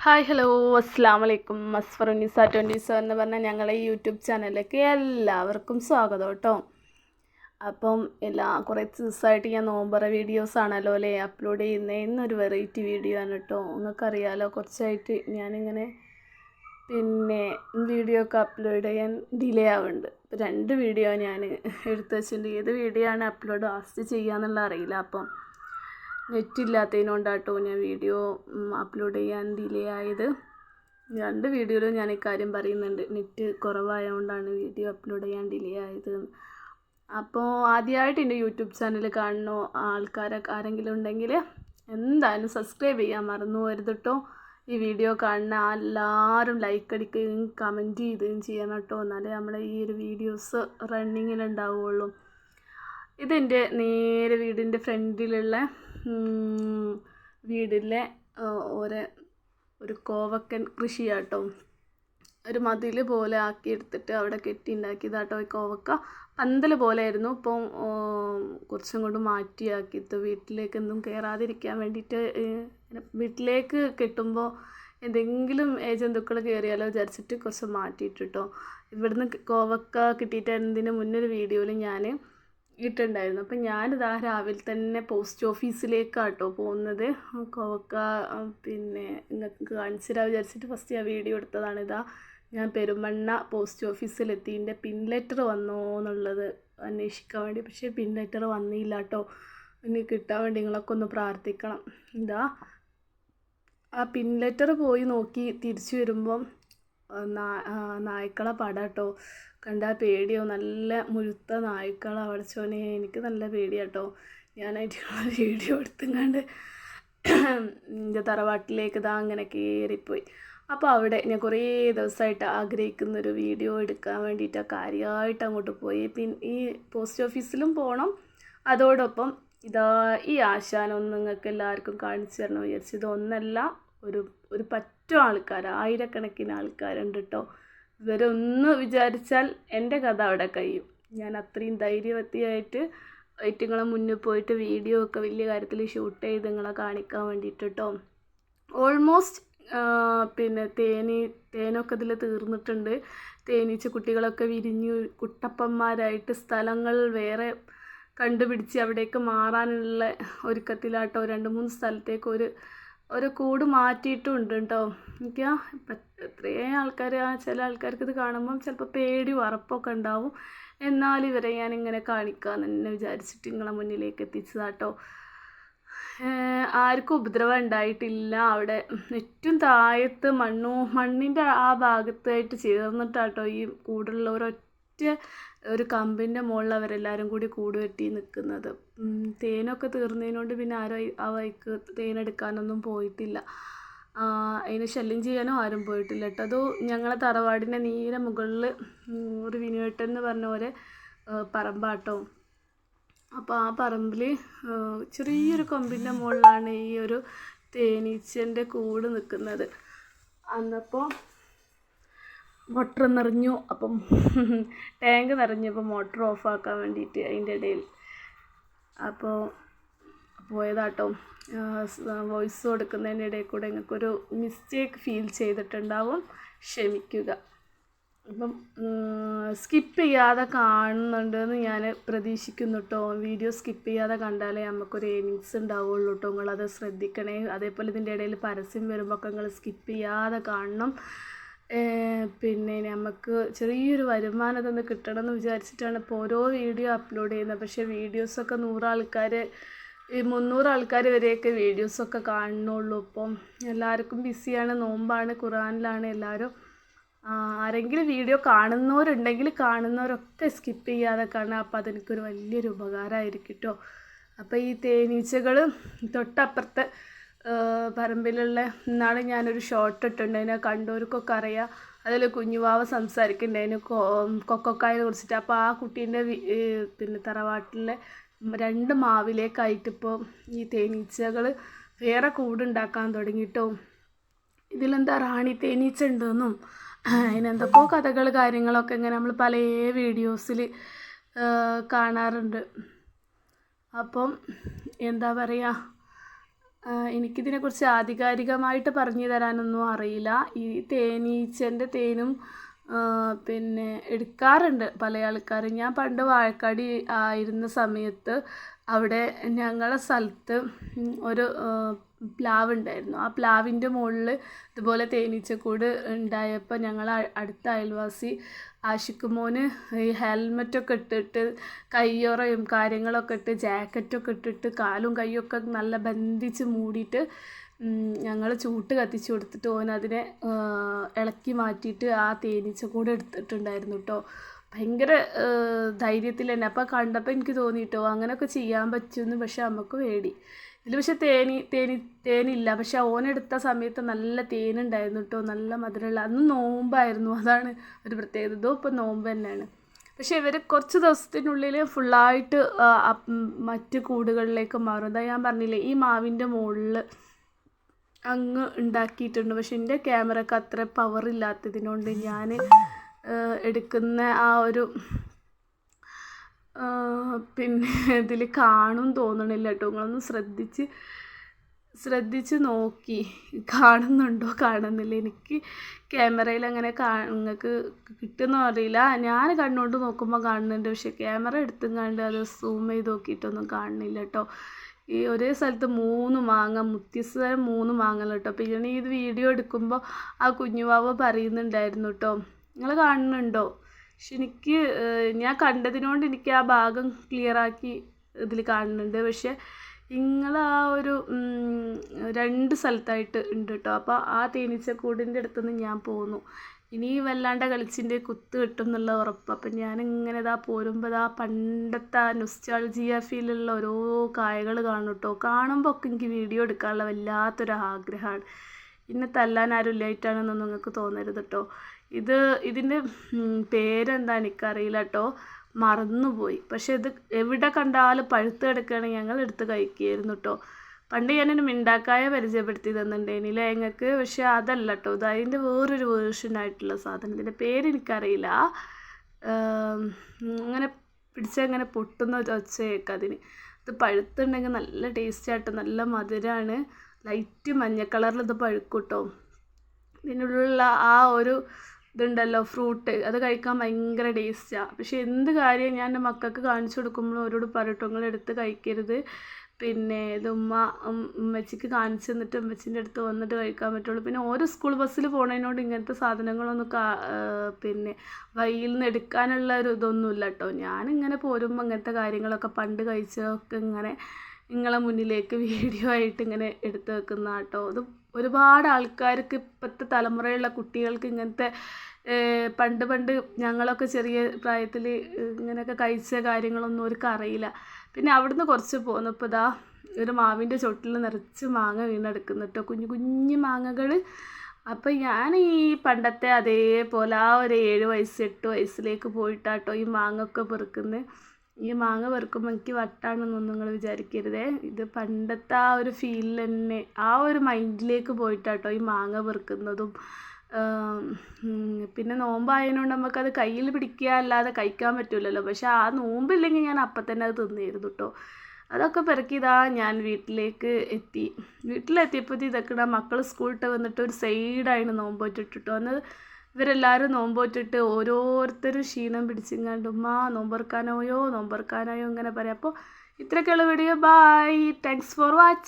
Hi hello അസ്സാം വലൈക്കും മസ്ഫറുനിസ 27 എന്ന് പറഞ്ഞാൽ ഞങ്ങളെ യൂട്യൂബ് ചാനലിലേക്ക് എല്ലാവർക്കും സ്വാഗതം കേട്ടോ. അപ്പം കുറേ ദിവസമായിട്ട് ഞാൻ നോമ്പറ വീഡിയോസ് ആണല്ലോ അല്ലേ അപ്ലോഡ് ചെയ്യുന്നത്. ഇന്നൊരു വെറൈറ്റി വീഡിയോ ആണ് കേട്ടോ. നിങ്ങൾക്കറിയാലോ കുറച്ചായിട്ട് ഞാനിങ്ങനെ വീഡിയോ ഒക്കെ അപ്ലോഡ് ചെയ്യാൻ ഡിലേ ആവുന്നുണ്ട്. 2 വീഡിയോ ഞാൻ എടുത്ത് വെച്ചിട്ടുണ്ട്. ഏത് വീഡിയോ ആണ് അപ്ലോഡ് ലാസ്റ്റ് ചെയ്യാന്നുള്ള അറിയില്ല. അപ്പം നെറ്റ് ഇല്ലാത്തതിനോണ്ടാട്ടോ ഞാൻ വീഡിയോ അപ്ലോഡ് ചെയ്യാൻ ഡിലേ ആയത്. 2 വീഡിയോയിലും ഞാൻ ഇക്കാര്യം പറയുന്നുണ്ട്. നെറ്റ് കുറവായതുകൊണ്ടാണ് വീഡിയോ അപ്ലോഡ് ചെയ്യാൻ ഡിലേ ആയത്. അപ്പോൾ ആദ്യമായിട്ട് എൻ്റെ യൂട്യൂബ് ചാനൽ കാണുന്ന ആരെങ്കിലും ഉണ്ടെങ്കിൽ എന്തായാലും സബ്സ്ക്രൈബ് ചെയ്യാൻ മറന്നു പോകരുത് കേട്ടോ. ഈ വീഡിയോ കാണുന്ന എല്ലാവരും ലൈക്ക് അടിക്കുകയും കമൻറ്റ് ചെയ്യുകയും ചെയ്യണം കേട്ടോ. എന്നാലേ നമ്മളെ ഈ ഒരു വീഡിയോസ് റണ്ണിങ്ങിലുണ്ടാവുകയുള്ളൂ. ഇതെൻ്റെ നേരെ വീടിൻ്റെ ഫ്രണ്ടിലുള്ള വീടിലെ ഒരു കോവക്കൻ കൃഷിയാട്ടോ. ഒരു മതിൽ പോലെ ആക്കിയെടുത്തിട്ട് അവിടെ കെട്ടി ഉണ്ടാക്കിയതാട്ടോ. ഈ കോവക്ക പന്തൽ പോലെ ആയിരുന്നു. ഇപ്പം കുറച്ചും കൊണ്ട് മാറ്റിയാക്കിയിട്ട് വീട്ടിലേക്കൊന്നും കയറാതിരിക്കാൻ വേണ്ടിയിട്ട് വീട്ടിലേക്ക് കെട്ടുമ്പോൾ എന്തെങ്കിലും ജന്തുക്കൾ കയറിയാലോ വിചാരിച്ചിട്ട് കുറച്ച് മാറ്റിയിട്ടോ. ഇവിടുന്ന് കോവക്ക കിട്ടിയിട്ട് മുന്നൊരു വീഡിയോയിൽ ഞാൻ ഇട്ടുണ്ടായിരുന്നു. അപ്പം ഞാനിതാ രാവിലെ തന്നെ പോസ്റ്റ് ഓഫീസിലേക്കാട്ടോ പോകുന്നത്. കോവക്ക നിങ്ങൾക്ക് കാണിച്ചിരാ വിചാരിച്ചിട്ട് ഫസ്റ്റ് ഞാൻ വീഡിയോ എടുത്തതാണ്. ഞാൻ പെരുമണ്ണ പോസ്റ്റ് ഓഫീസിലെത്തി. എൻ്റെ പിൻ ലെറ്റർ വന്നോ എന്നുള്ളത് അന്വേഷിക്കാൻ വേണ്ടി. പക്ഷേ പിൻ ലെറ്റർ വന്നില്ല കേട്ടോ. ഇനി കിട്ടാൻ വേണ്ടി നിങ്ങളൊക്കെ ഒന്ന് പ്രാർത്ഥിക്കണം. ആ പിൻ ലെറ്റർ പോയി നോക്കി തിരിച്ചു വരുമ്പം നായ്ക്കളെ പട കേട്ടോ. കണ്ടാൽ പേടിയോ, നല്ല മുഴുത്ത നായ്ക്കളെ അവിടച്ചോനെ. എനിക്ക് നല്ല പേടിയാട്ടോ. ഞാനായിട്ടുള്ള വീഡിയോ എടുത്തുങ്ങാണ്ട് എൻ്റെ തറവാട്ടിലേക്ക് അങ്ങനെ കയറിപ്പോയി. അപ്പോൾ അവിടെ ഞാൻ കുറേ ദിവസമായിട്ട് ആഗ്രഹിക്കുന്നൊരു വീഡിയോ എടുക്കാൻ വേണ്ടിയിട്ട് കാര്യമായിട്ട് അങ്ങോട്ട് പോയി. ഈ പോസ്റ്റ് ഓഫീസിലും പോകണം. അതോടൊപ്പം ഈ ആശാനൊന്നും നിങ്ങൾക്ക് എല്ലാവർക്കും കാണിച്ചു തരണം വിചാരിച്ചു. ഇതൊന്നല്ല, ഒരു പറ്റും ആൾക്കാർ, ആയിരക്കണക്കിന് ആൾക്കാരുണ്ട് കേട്ടോ. ഇവരൊന്ന് വിചാരിച്ചാൽ എൻ്റെ കഥ അവിടെ കഴിയും. ഞാൻ അത്രയും ധൈര്യവത്തിയായിട്ട് നിങ്ങളെ മുന്നിൽ പോയിട്ട് വീഡിയോ ഒക്കെ വലിയ കാര്യത്തിൽ ഷൂട്ട് ചെയ്ത് നിങ്ങളെ കാണിക്കാൻ വേണ്ടിയിട്ട് കേട്ടോ. ഓൾമോസ്റ്റ് തേനൊക്കെ ഇതിൽ തീർന്നിട്ടുണ്ട്. തേനീച്ച കുട്ടികളൊക്കെ വിരിഞ്ഞു കുട്ടപ്പന്മാരായിട്ട് സ്ഥലങ്ങൾ വേറെ കണ്ടുപിടിച്ച് അവിടേക്ക് മാറാനുള്ള ഒരുക്കത്തിലാട്ടോ. 2-3 സ്ഥലത്തേക്ക് ഒരു കൂട് മാറ്റിയിട്ടുണ്ട് കേട്ടോ. എനിക്ക് എത്രയും ആൾക്കാർ, ചില ആൾക്കാർക്ക് ഇത് കാണുമ്പം ചിലപ്പോൾ പേടി ഉറപ്പൊക്കെ ഉണ്ടാവും. എന്നാലും ഇവരെ ഞാനിങ്ങനെ കാണിക്കാമെന്ന് തന്നെ വിചാരിച്ചിട്ട് നിങ്ങളെ മുന്നിലേക്ക് എത്തിച്ചതാട്ടോ. ആർക്കും ഉപദ്രവം ഉണ്ടായിട്ടില്ല. അവിടെ ഏറ്റവും താഴത്ത് മണ്ണിൻ്റെ ആ ഭാഗത്തായിട്ട് ചേർന്നിട്ടാട്ടോ ഈ കൂടുള്ള ഒരു കമ്പിൻ്റെ മുകളിൽ അവരെല്ലാവരും കൂടി കൂട് കെട്ടി നിൽക്കുന്നത്. തേനൊക്കെ തീർന്നതിനോണ്ട് പിന്നെ ആരും ആ വഴിക്ക് തേനെടുക്കാനൊന്നും പോയിട്ടില്ല. അതിന് ശല്യം ചെയ്യാനോ ആരും പോയിട്ടില്ല കേട്ടോ. അത് ഞങ്ങളെ തറവാടിൻ്റെ നേരെ മുകളിൽ ഒരു വിനുവേട്ടൻ എന്ന് പറഞ്ഞ പോലെ പറമ്പാട്ടോ. അപ്പോൾ ആ പറമ്പിൽ ചെറിയൊരു കൊമ്പിൻ്റെ മുകളിലാണ് ഈ ഒരു തേനീച്ചൻ്റെ കൂട് നിൽക്കുന്നത്. അന്നപ്പോൾ മോട്ടർ നിറഞ്ഞു. അപ്പം ടാങ്ക് നിറഞ്ഞപ്പോൾ മോട്ടർ ഓഫാക്കാൻ വേണ്ടിയിട്ട് അതിൻ്റെ ഇടയിൽ അപ്പോൾ പോയതാട്ടോ. വോയിസ് കൊടുക്കുന്നതിൻ്റെ ഇടയിൽ കൂടെ നിങ്ങൾക്കൊരു മിസ്റ്റേക്ക് ഫീൽ ചെയ്തിട്ടുണ്ടാവും, ക്ഷമിക്കുക. അപ്പം സ്കിപ്പ് ചെയ്യാതെ കാണുന്നുണ്ടെന്ന് ഞാൻ പ്രതീക്ഷിക്കുന്നു കേട്ടോ. വീഡിയോ സ്കിപ്പ് ചെയ്യാതെ കണ്ടാലേ നമുക്കൊരു ഏണിങ്സ് ഉണ്ടാവുള്ളൂ കേട്ടോ. നിങ്ങളത് ശ്രദ്ധിക്കണേ. അതേപോലെ ഇതിൻ്റെ ഇടയിൽ പരസ്യം വരുമ്പോൾ ഒക്കെ നിങ്ങൾ സ്കിപ്പ് ചെയ്യാതെ കാണണം. നമുക്ക് ചെറിയൊരു വരുമാനം ഇതൊന്ന് കിട്ടണമെന്ന് വിചാരിച്ചിട്ടാണ് ഇപ്പോൾ ഓരോ വീഡിയോ അപ്ലോഡ് ചെയ്യുന്നത്. പക്ഷേ വീഡിയോസൊക്കെ 100 ആൾക്കാർ, 300 ആൾക്കാർ വരെയൊക്കെ വീഡിയോസൊക്കെ കാണുന്നുള്ളൂ. ഇപ്പം എല്ലാവർക്കും ബിസിയാണ്, നോമ്പാണ്, ഖുർആനിലാണ് എല്ലാവരും. ആരെങ്കിലും വീഡിയോ കാണുന്നവരുണ്ടെങ്കിൽ കാണുന്നവരൊക്കെ സ്കിപ്പ് ചെയ്യാതെ കാണുക. അപ്പോൾ അതെനിക്കൊരു വലിയൊരു ഉപകാരമായിരിക്കും കേട്ടോ. അപ്പോൾ ഈ തേനീച്ചകൾ തൊട്ടപ്പുറത്തെ പറമ്പിലുള്ള ഇന്നാൾ ഞാനൊരു ഷോർട്ട് ഇട്ടിട്ടുണ്ട്. അതിനെ കണ്ടവർക്കൊക്കെ അറിയാം. അതിൽ കുഞ്ഞുവാവ സംസാരിക്കുന്നുണ്ടായിരുന്നു കൊക്കോക്കായെ കുറിച്ചിട്ട്. അപ്പോൾ ആ കുട്ടീൻ്റെ തറവാട്ടിലെ 2 മാവിലേക്കായിട്ടിപ്പോൾ ഈ തേനീച്ചകൾ വേറെ കൂടുണ്ടാക്കാൻ തുടങ്ങിയിട്ടോ. ഇതിലെന്താ റാണി തേനീച്ച ഉണ്ടെന്നും അതിനെന്തൊക്കെയോ കഥകൾ കാര്യങ്ങളൊക്കെ ഇങ്ങനെ നമ്മൾ പല വീഡിയോസിൽ കാണാറുണ്ട്. അപ്പം എന്താ പറയുക, എനിക്കിതിനെക്കുറിച്ച് ആധികാരികമായിട്ട് പറഞ്ഞു തരാനൊന്നും അറിയില്ല. ഈ തേനീച്ചൻ്റെ തേനും പിന്നെ എടുക്കാറുണ്ട് പല ആൾക്കാരും. ഞാൻ പണ്ട് വാഴക്കാട് ആയിരുന്ന സമയത്ത് അവിടെ ഞങ്ങളുടെ സ്ഥലത്ത് ഒരു പ്ലാവ് ഉണ്ടായിരുന്നു. ആ പ്ലാവിൻ്റെ മുകളിൽ ഇതുപോലെ തേനീച്ചക്കൂട് ഉണ്ടായപ്പോൾ ഞങ്ങൾ അടുത്ത അയൽവാസി ആഷിഖ് മോന് ഈ ഹെൽമെറ്റൊക്കെ ഇട്ടിട്ട് കയ്യുറയും കാര്യങ്ങളൊക്കെ ഇട്ട് ജാക്കറ്റൊക്കെ ഇട്ടിട്ട് കാലും കൈയൊക്കെ നല്ല ബന്ധിച്ച് മൂടിയിട്ട് ഞങ്ങൾ ചൂട്ട് കത്തിച്ച് കൊടുത്തിട്ട് ഓൻ അതിനെ ഇളക്കി മാറ്റിയിട്ട് ആ തേനീച്ചക്കൂട് എടുത്തിട്ടുണ്ടായിരുന്നു കേട്ടോ. ഭയങ്കര ധൈര്യത്തിൽ തന്നെ. അപ്പോൾ കണ്ടപ്പോൾ എനിക്ക് തോന്നി കേട്ടോ അങ്ങനെയൊക്കെ ചെയ്യാൻ പറ്റുമെന്ന്. പക്ഷെ നമുക്ക് പേടി. ഇതിൽ പക്ഷെ തേനില്ല. പക്ഷെ ഓനെടുത്ത സമയത്ത് നല്ല തേനുണ്ടായിരുന്നു കേട്ടോ, നല്ല മധുരമുള്ള. അന്ന് നോമ്പായിരുന്നു, അതാണ് ഒരു പ്രത്യേകത. ഇതോ ഇപ്പം നോമ്പ് തന്നെയാണ്. പക്ഷെ ഇവർ കുറച്ച് ദിവസത്തിനുള്ളിൽ ഫുള്ളായിട്ട് മറ്റ് കൂടുകളിലേക്ക് മാറും. അതാ ഞാൻ പറഞ്ഞില്ലേ, ഈ മാവിൻ്റെ മുകളിൽ അങ്ങ് ഉണ്ടാക്കിയിട്ടുണ്ട്. പക്ഷെ എൻ്റെ ക്യാമറക്ക് അത്ര പവറില്ലാത്തതിനോണ്ട് ഞാൻ എടുക്കുന്ന ആ ഒരു പിന്നെ ഇതിൽ കാണും തോന്നണില്ല കേട്ടോ. നിങ്ങളൊന്ന് ശ്രദ്ധിച്ച് നോക്കി കാണുന്നുണ്ടോ കാണുന്നില്ല. എനിക്ക് ക്യാമറയിൽ അങ്ങനെ നിങ്ങൾക്ക് കിട്ടുമെന്നോ അറിയില്ല. ഞാൻ കണ്ണുകൊണ്ട് നോക്കുമ്പോൾ കാണുന്നുണ്ട്. പക്ഷേ ക്യാമറ എടുത്തും കണ്ട് അത് സൂം ചെയ്ത് നോക്കിയിട്ടൊന്നും കാണുന്നില്ല കേട്ടോ. ഈ ഒരേ സ്ഥലത്ത് 3 മാങ്ങ, വ്യത്യസ്തതരം 3 മാങ്ങകൾ കേട്ടോ. പിന്നെ ഇത് വീഡിയോ എടുക്കുമ്പോൾ ആ കുഞ്ഞുവാവ പറയുന്നുണ്ടായിരുന്നു കേട്ടോ. നിങ്ങൾ കാണുന്നുണ്ടോ? പക്ഷെ ഞാൻ കണ്ടതിനോണ്ട് എനിക്ക് ആ ഭാഗം ക്ലിയറാക്കി ഇതിൽ കാണുന്നുണ്ട്. പക്ഷെ നിങ്ങൾ ആ ഒരു 2 സ്ഥലത്തായിട്ട് ഉണ്ട് കേട്ടോ. അപ്പോൾ ആ തേനീച്ചക്കൂടിൻ്റെ അടുത്തുനിന്ന് ഞാൻ പോന്നു. ഇനി വല്ലാണ്ട് കളിച്ചിൻ്റെ കുത്ത് കിട്ടും എന്നുള്ള ഉറപ്പ്. അപ്പം ഞാനിങ്ങനെ പോരുമ്പോൾ പണ്ടത്തെ ആ നൊസ്റ്റാൾജിയ ഫീലുള്ള ഓരോ കായകൾ കാണും കേട്ടോ. കാണുമ്പോൾ ഒക്കെ എനിക്ക് വീഡിയോ എടുക്കാനുള്ള വല്ലാത്തൊരു ആഗ്രഹമാണ്. ഇന്നെ തല്ലാൻ ആരും ഇല്ലായിട്ടാണെന്നൊന്നും നിങ്ങൾക്ക് തോന്നരുത് കേട്ടോ. ഇതിൻ്റെ പേരെന്താ എനിക്കറിയില്ല കേട്ടോ, മറന്നുപോയി. പക്ഷെ ഇത് എവിടെ കണ്ടാലും പഴുത്ത് കിടക്കുകയാണെങ്കിൽ ഞങ്ങൾ എടുത്ത് കഴിക്കുകയായിരുന്നു കേട്ടോ. പണ്ട് ഞാനൊരു മിണ്ടാക്കായ പരിചയപ്പെടുത്തി തന്നിട്ടുണ്ടായിരുന്നില്ലേ ഞങ്ങൾക്ക്. പക്ഷെ അതല്ല കേട്ടോ, ഇത് അതിൻ്റെ വേറൊരു വേർഷനായിട്ടുള്ള സാധനം. ഇതിൻ്റെ പേരെനിക്കറിയില്ല. അങ്ങനെ പിടിച്ചങ്ങനെ പൊട്ടുന്ന ഒച്ച കേൾക്കാം അതിന്. ഇത് പഴുത്തുണ്ടെങ്കിൽ നല്ല ടേസ്റ്റായിട്ട് നല്ല മധുരമാണ്. ലൈറ്റ് മഞ്ഞ കളറിൽ ഇത് പഴുക്കും കേട്ടോ. ഇതിനുള്ളിലുള്ള ആ ഒരു ഇതുണ്ടല്ലോ ഫ്രൂട്ട്, അത് കഴിക്കാൻ ഭയങ്കര ടേസ്റ്റാണ്. പക്ഷെ എന്ത് കാര്യം ഞാൻ എൻ്റെ മക്കൾക്ക് കാണിച്ചു കൊടുക്കുമ്പോഴും അവരോട് പറയട്ടോ, നിങ്ങൾ എടുത്ത് കഴിക്കരുത്. പിന്നെ ഇത് ഉമ്മച്ചിക്ക് കാണിച്ചു തന്നിട്ട് ഉമ്മച്ചിൻ്റെ അടുത്ത് വന്നിട്ട് കഴിക്കാൻ പറ്റുള്ളൂ. പിന്നെ ഓരോ സ്കൂൾ ബസ്സിൽ പോണതിനോട് ഇങ്ങനത്തെ സാധനങ്ങളൊന്നും പിന്നെ വഴിയിൽ നിന്ന് എടുക്കാനുള്ള ഒരു ഇതൊന്നുമില്ല കേട്ടോ. ഞാനിങ്ങനെ പോരുമ്പോൾ ഇങ്ങനത്തെ കാര്യങ്ങളൊക്കെ പണ്ട് കഴിച്ചതൊക്കെ ഇങ്ങനെ നിങ്ങളെ മുന്നിലേക്ക് വീഡിയോ ആയിട്ട് ഇങ്ങനെ എടുത്ത് വെക്കുന്ന കേട്ടോ. അത് ഒരുപാട് ആൾക്കാർക്ക്, ഇപ്പോഴത്തെ തലമുറയുള്ള കുട്ടികൾക്ക് ഇങ്ങനത്തെ പണ്ട് ഞങ്ങളൊക്കെ ചെറിയ പ്രായത്തിൽ ഇങ്ങനെയൊക്കെ കഴിച്ച കാര്യങ്ങളൊന്നും അവർക്ക് അറിയില്ല. പിന്നെ അവിടുന്ന് കുറച്ച് പോന്നപ്പോൾ ഒരു മാവിൻ്റെ ചോട്ടിൽ നിറച്ച് മാങ്ങ വീണെടുക്കുന്നു കേട്ടോ, കുഞ്ഞു മാങ്ങകൾ. അപ്പോൾ ഞാൻ ഈ പണ്ടത്തെ അതേപോലെ ആ ഒരു 7 വയസ്സ് 8 വയസ്സിലേക്ക് പോയിട്ടാട്ടോ ഈ മാങ്ങ ഒക്കെ പെറുക്കുന്നത്. ഈ മാങ്ങ പെറുക്കുമ്പോൾ എനിക്ക് വട്ടാണെന്നൊന്നും നിങ്ങൾ വിചാരിക്കരുതേ. ഇത് പണ്ടത്തെ ആ ഒരു ഫീൽ തന്നെ, ആ ഒരു മൈൻഡിലേക്ക് പോയിട്ടാട്ടോ ഈ മാങ്ങ പെറുക്കുന്നതും. പിന്നെ നോമ്പായതുകൊണ്ട് നമുക്കത് കയ്യിൽ പിടിക്കുക അല്ലാതെ കഴിക്കാൻ പറ്റില്ലല്ലോ. പക്ഷെ ആ നോമ്പില്ലെങ്കിൽ ഞാൻ അപ്പം തന്നെ അത് തിന്നിരുന്നു കേട്ടോ. അതൊക്കെ പെറുക്കിയതാ ഞാൻ വീട്ടിലെത്തിയപ്പോൾ ഇതൊക്കെ മക്കൾ സ്കൂളിട്ട് വന്നിട്ട് ഒരു സൈഡായിരുന്നു നോമ്പ് വെച്ചിട്ടോ. അന്ന് ഇവരെല്ലാവരും നോമ്പ് വെച്ചിട്ട് ഓരോരുത്തരും ക്ഷീണം പിടിച്ചിങ്ങാണ്ട് ഉമ്മ നോമ്പറക്കാനായോ ഇങ്ങനെ പറയാം. അപ്പോൾ ഇത്രയൊക്കെയുള്ള video. Bye, thanks for watching.